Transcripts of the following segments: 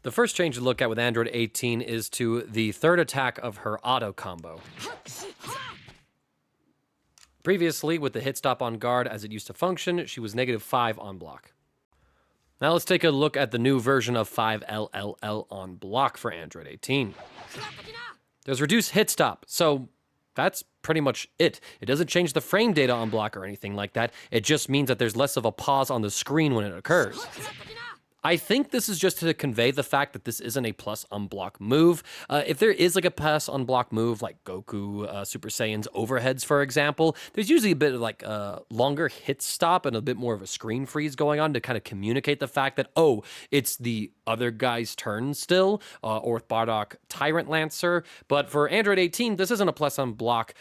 The first change to look at with Android 18 is to the third attack of her auto combo. Previously, with the hit stop on guard as it used to function, she was -5 on block. Now let's take a look at the new version of 5LLL on block for Android 18. There's reduced hit stop, so that's pretty much it. It doesn't change the frame data on block or anything like that. It just means that there's less of a pause on the screen when it occurs. I think this is just to convey the fact that this isn't a plus on block move. If there is like a plus on block move, like Goku, Super Saiyan's overheads, for example, there's usually a bit of like a longer hit stop and a bit more of a screen freeze going on to kind of communicate the fact that, oh, it's the other guy's turn still, or with Bardock Tyrant Lancer. But for Android 18, this isn't a plus on block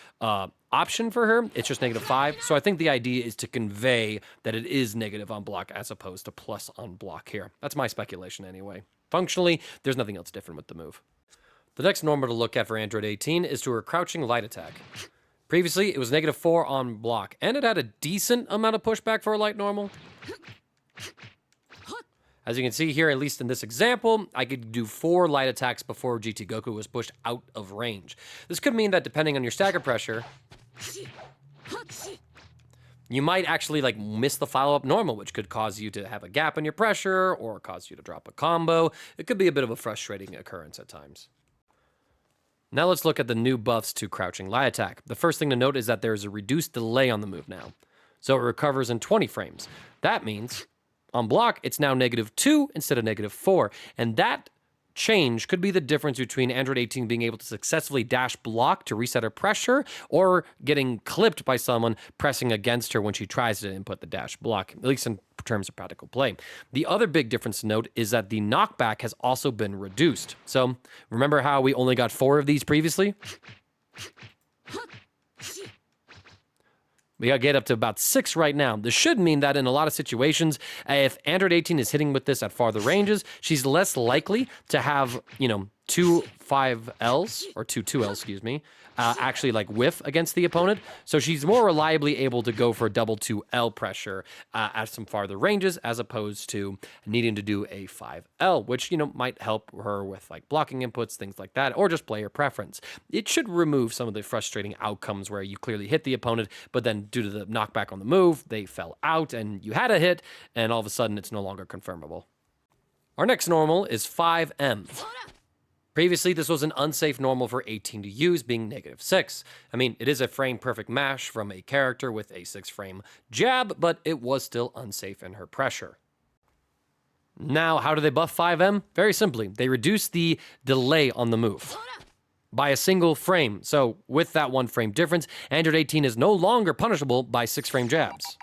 option for her. It's just -5. So I think the idea is to convey that it is negative on block as opposed to plus on block here. That's my speculation anyway. Functionally, there's nothing else different with the move. The next normal to look at for Android 18 is to her crouching light attack. Previously, it was -4 on block, and it had a decent amount of pushback for a light normal. As you can see here, at least in this example, I could do 4 light attacks before GT Goku was pushed out of range. This could mean that depending on your stagger pressure, you might actually like miss the follow-up normal, which could cause you to have a gap in your pressure or cause you to drop a combo. It could be a bit of a frustrating occurrence at times. Now let's look at the new buffs to crouching light attack. The first thing to note is that there is a reduced delay on the move now. So it recovers in 20 frames. That means on block, it's now -2 instead of -4. And that change could be the difference between Android 18 being able to successfully dash block to reset her pressure or getting clipped by someone pressing against her when she tries to input the dash block, at least in terms of practical play. The other big difference to note is that the knockback has also been reduced. So remember how we only got 4 of these previously? We gotta get up to about 6 right now. This should mean that in a lot of situations, if Android 18 is hitting with this at farther ranges, she's less likely to have, 2 5Ls, or 2 2Ls, excuse me, actually like whiff against the opponent. So she's more reliably able to go for a double 2L pressure at some farther ranges as opposed to needing to do a 5L, which, might help her with like blocking inputs, things like that, or just player preference. It should remove some of the frustrating outcomes where you clearly hit the opponent, but then due to the knockback on the move, they fell out and you had a hit, and all of a sudden it's no longer confirmable. Our next normal is 5M. Previously, this was an unsafe normal for 18 to use, being -6. I mean, it is a frame-perfect mash from a character with a 6-frame jab, but it was still unsafe in her pressure. Now, how do they buff 5M? Very simply, they reduce the delay on the move by a single frame. So, with that 1 frame difference, Android 18 is no longer punishable by 6-frame jabs.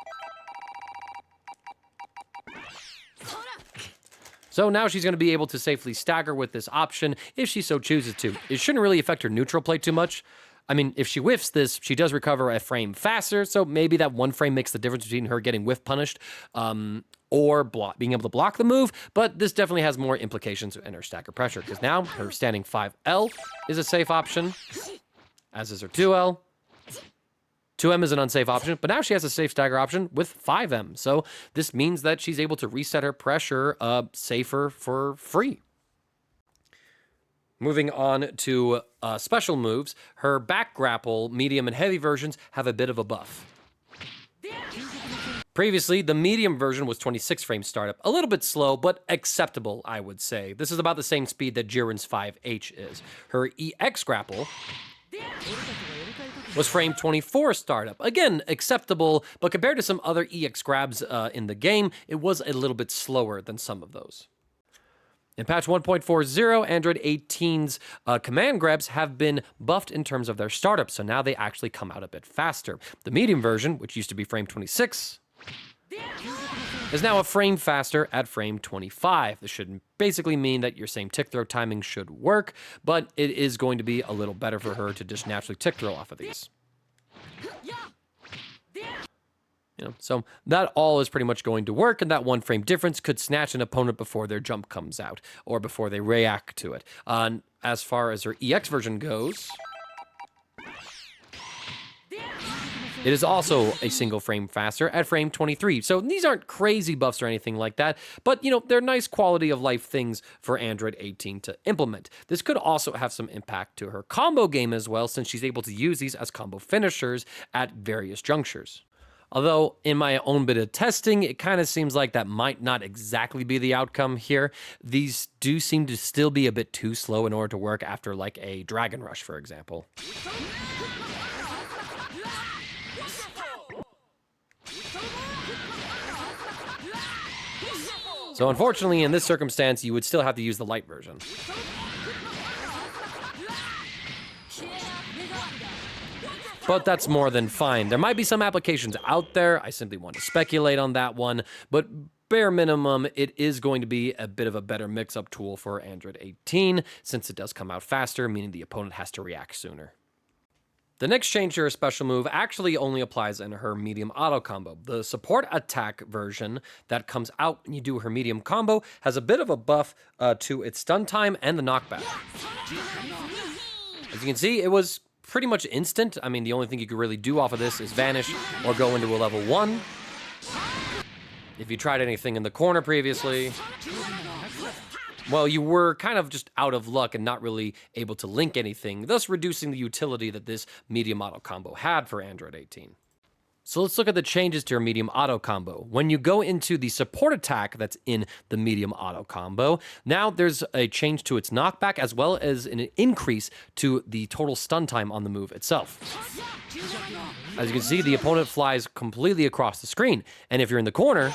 So now she's going to be able to safely stagger with this option if she so chooses to. It shouldn't really affect her neutral play too much. I mean, if she whiffs this, she does recover a frame faster, so maybe that 1 frame makes the difference between her getting whiff punished or being able to block the move, but this definitely has more implications in her stagger pressure, because now her standing 5L is a safe option, as is her 2L. 2M is an unsafe option, but now she has a safe stagger option with 5M. So this means that she's able to reset her pressure safer for free. Moving on to special moves, her back grapple, medium, and heavy versions have a bit of a buff. Previously, the medium version was 26 frame startup. A little bit slow, but acceptable, I would say. This is about the same speed that Jiren's 5H is. Her EX grapple was frame 24 startup. Again, acceptable, but compared to some other EX grabs in the game, it was a little bit slower than some of those. In patch 1.40, Android 18's command grabs have been buffed in terms of their startup, so now they actually come out a bit faster. The medium version, which used to be frame 26, is now a frame faster at frame 25. This should basically mean that your same tick throw timing should work, but it is going to be a little better for her to just naturally tick throw off of these. So that all is pretty much going to work, and that 1 frame difference could snatch an opponent before their jump comes out, or before they react to it. As far as her EX version goes, It is also a single frame faster at frame 23. So these aren't crazy buffs or anything like that, but they're nice quality of life things for Android 18 to implement. This could also have some impact to her combo game as well, since she's able to use these as combo finishers at various junctures. Although, in my own bit of testing, it kind of seems like that might not exactly be the outcome here. These do seem to still be a bit too slow in order to work after, like, a Dragon Rush, for example. So unfortunately, in this circumstance, you would still have to use the light version. But that's more than fine. There might be some applications out there. I simply want to speculate on that one. But bare minimum, it is going to be a bit of a better mix-up tool for Android 18, since it does come out faster, meaning the opponent has to react sooner. The next change to her special move actually only applies in her medium auto combo. The support attack version that comes out when you do her medium combo has a bit of a buff to its stun time and the knockback. As you can see, it was pretty much instant. I mean, the only thing you could really do off of this is vanish or go into a level 1. If you tried anything in the corner previously, well, you were kind of just out of luck and not really able to link anything, thus reducing the utility that this medium auto combo had for Android 18. So let's look at the changes to your medium auto combo. When you go into the support attack that's in the medium auto combo, now there's a change to its knockback as well as an increase to the total stun time on the move itself. As you can see, the opponent flies completely across the screen, and if you're in the corner,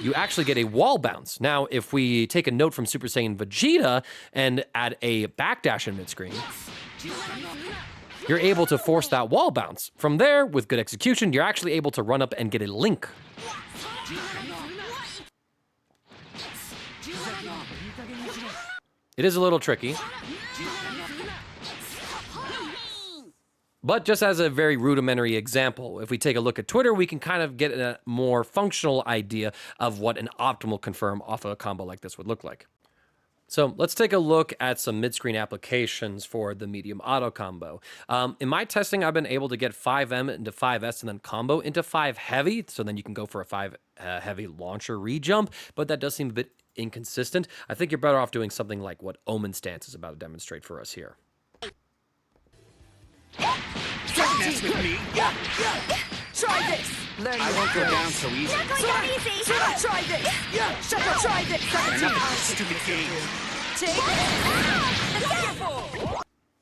you actually get a wall bounce. Now, if we take a note from Super Saiyan Vegeta and add a backdash in mid-screen, you're able to force that wall bounce. From there, with good execution, you're actually able to run up and get a link. It is a little tricky. But just as a very rudimentary example, if we take a look at Twitter, we can kind of get a more functional idea of what an optimal confirm off of a combo like this would look like. So let's take a look at some mid-screen applications for the medium auto combo. In my testing, I've been able to get 5M into 5S and then combo into 5 heavy, so then you can go for a 5 heavy launcher rejump, but that does seem a bit inconsistent. I think you're better off doing something like what Omen Stance is about to demonstrate for us here. Don't mess with me! Try this! Learn I won't go down so easy. Not going down easy! Try this! Shaka, try this! Stupid game! Take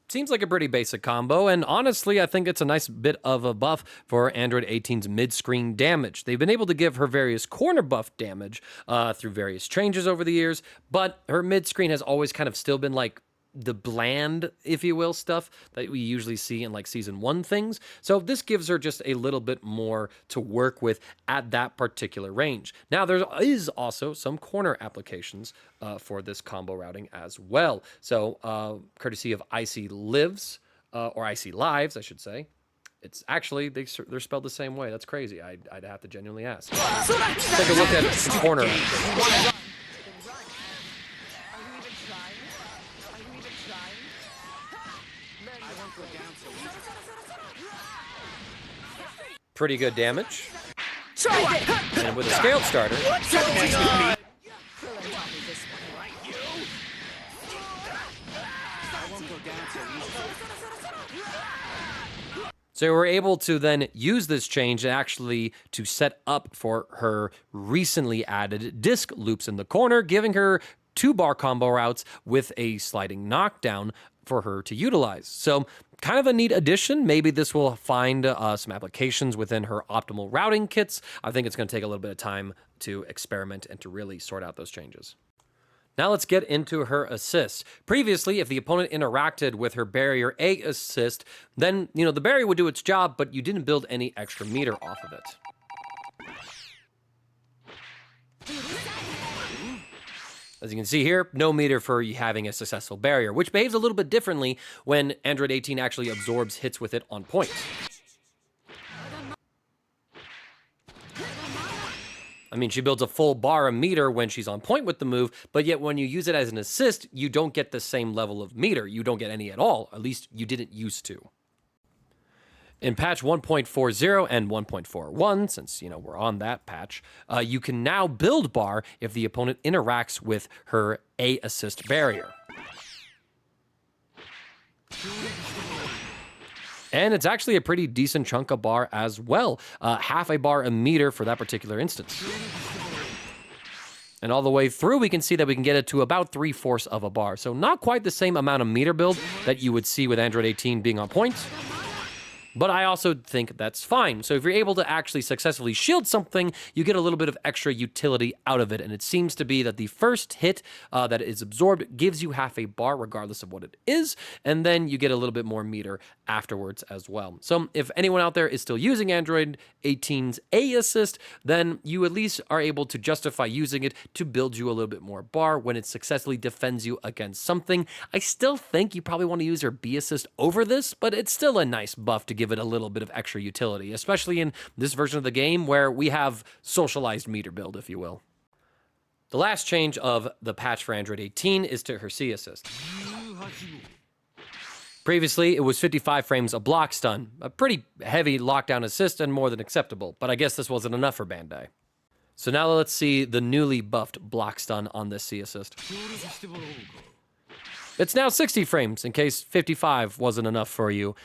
Seems like a pretty basic combo, and honestly, I think it's a nice bit of a buff for Android 18's mid-screen damage. They've been able to give her various corner buff damage through various changes over the years, but her mid-screen has always kind of still been like the bland, if you will, stuff that we usually see in like Season 1 things. So this gives her just a little bit more to work with at that particular range. Now, there is also some corner applications for this combo routing as well. So courtesy of Icy Lives, or Icy Lives, I should say. It's actually, they're spelled the same way. That's crazy. I'd have to genuinely ask. Let's take a look at some corner applications. Pretty good damage. And with a scaled starter, so we're able to then use this change actually to set up for her recently added disc loops in the corner, giving her 2-bar combo routes with a sliding knockdown for her to utilize. So kind of a neat addition. Maybe this will find some applications within her optimal routing kits. I think it's going to take a little bit of time to experiment and to really sort out those changes. Now let's get into her assists. Previously, if the opponent interacted with her barrier A assist, then the barrier would do its job, but you didn't build any extra meter off of it. As you can see here, no meter for you having a successful barrier, which behaves a little bit differently when Android 18 actually absorbs hits with it on point. I mean, she builds a full bar of meter when she's on point with the move, but yet when you use it as an assist, you don't get the same level of meter. You don't get any at all. At least you didn't used to. In patch 1.40 and 1.41, since, we're on that patch, you can now build bar if the opponent interacts with her A assist barrier. And it's actually a pretty decent chunk of bar as well. Half a bar a meter for that particular instance. And all the way through, we can see that we can get it to about 3/4 of a bar. So not quite the same amount of meter build that you would see with Android 18 being on point. But I also think that's fine. So if you're able to actually successfully shield something, you get a little bit of extra utility out of it. And it seems to be that the first hit that is absorbed gives you half a bar regardless of what it is. And then you get a little bit more meter afterwards as well. So if anyone out there is still using Android 18's A assist, then you at least are able to justify using it to build you a little bit more bar when it successfully defends you against something. I still think you probably want to use your B assist over this, but it's still a nice buff to give it a little bit of extra utility, especially in this version of the game where we have socialized meter build, if you will. The last change of the patch for Android 18 is to her C assist. Previously, it was 55 frames a block stun, a pretty heavy lockdown assist and more than acceptable, but I guess this wasn't enough for Bandai. So now let's see the newly buffed block stun on this C assist. It's now 60 frames, in case 55 wasn't enough for you.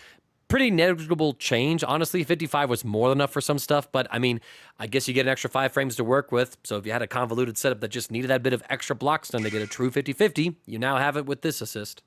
Pretty negligible change. Honestly, 55 was more than enough for some stuff, but I mean, I guess you get an extra 5 frames to work with, so if you had a convoluted setup that just needed that bit of extra block stun to get a true 50-50, you now have it with this assist.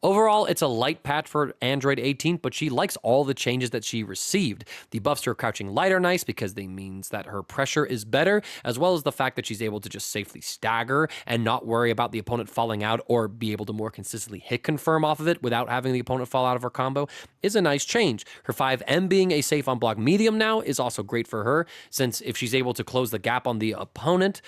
Overall, it's a light patch for Android 18, but she likes all the changes that she received. The buffs to her crouching light are nice because they means that her pressure is better, as well as the fact that she's able to just safely stagger and not worry about the opponent falling out or be able to more consistently hit confirm off of it without having the opponent fall out of her combo is a nice change. Her 5M being a safe on block medium now is also great for her, since if she's able to close the gap on the opponent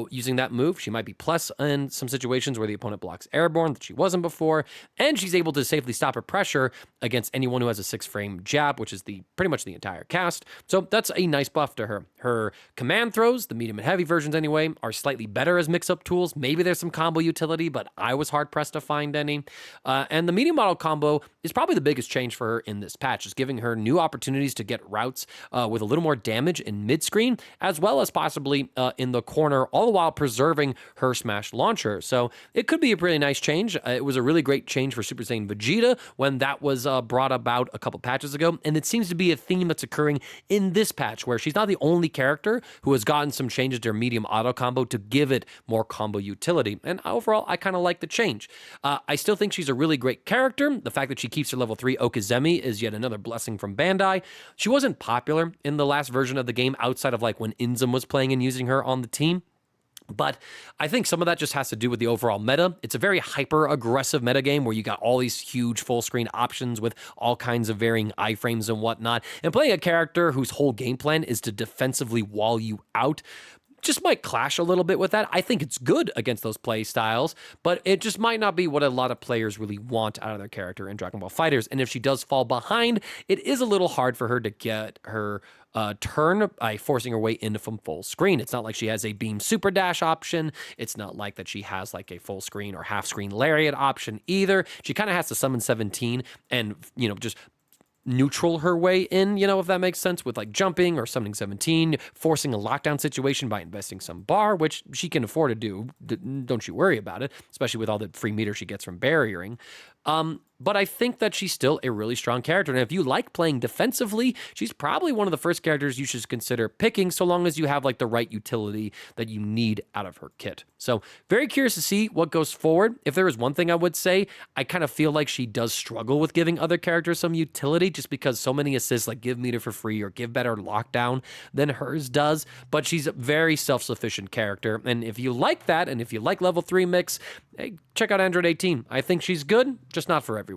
using that move, she might be plus in some situations where the opponent blocks airborne that she wasn't before. And she's able to safely stop her pressure against anyone who has a 6-frame jab, which is pretty much the entire cast. So that's a nice buff to her. Her command throws, the medium and heavy versions anyway, are slightly better as mix-up tools. Maybe there's some combo utility, but I was hard-pressed to find any. And the medium model combo is probably the biggest change for her in this patch, is giving her new opportunities to get routes with a little more damage in mid-screen, as well as possibly in the corner, all the while preserving her smash launcher. So it could be a pretty nice change. It was a really great change for Super Saiyan Vegeta when that was brought about a couple patches ago, and it seems to be a theme that's occurring in this patch, where she's not the only character who has gotten some changes to her medium auto combo to give it more combo utility, and overall, I kind of like the change. I still think she's a really great character. The fact that she keeps her level 3 Okizemi is yet another blessing from Bandai. She wasn't popular in the last version of the game outside of like when Inzam was playing and using her on the team. But I think some of that just has to do with the overall meta. It's a very hyper-aggressive metagame where you got all these huge full-screen options with all kinds of varying iframes and whatnot. And playing a character whose whole game plan is to defensively wall you out just might clash a little bit with that. I think it's good against those play styles, but it just might not be what a lot of players really want out of their character in Dragon Ball FighterZ. And if she does fall behind, it is a little hard for her to get her turn by forcing her way into from full screen. It's not like she has a beam super dash option. It's not like that she has like a full screen or half screen lariat option either. She kind of has to summon 17 and, just neutral her way in, if that makes sense, with like jumping or summoning 17, forcing a lockdown situation by investing some bar, which she can afford to do. Don't you worry about it, especially with all the free meter she gets from barriering. But I think that she's still a really strong character. And if you like playing defensively, she's probably one of the first characters you should consider picking, so long as you have like the right utility that you need out of her kit. So very curious to see what goes forward. If there is one thing I would say, I kind of feel like she does struggle with giving other characters some utility, just because so many assists like give meter for free or give better lockdown than hers does. But she's a very self-sufficient character. And if you like that, and if you like level 3 mix, hey, check out Android 18. I think she's good, just not for everyone.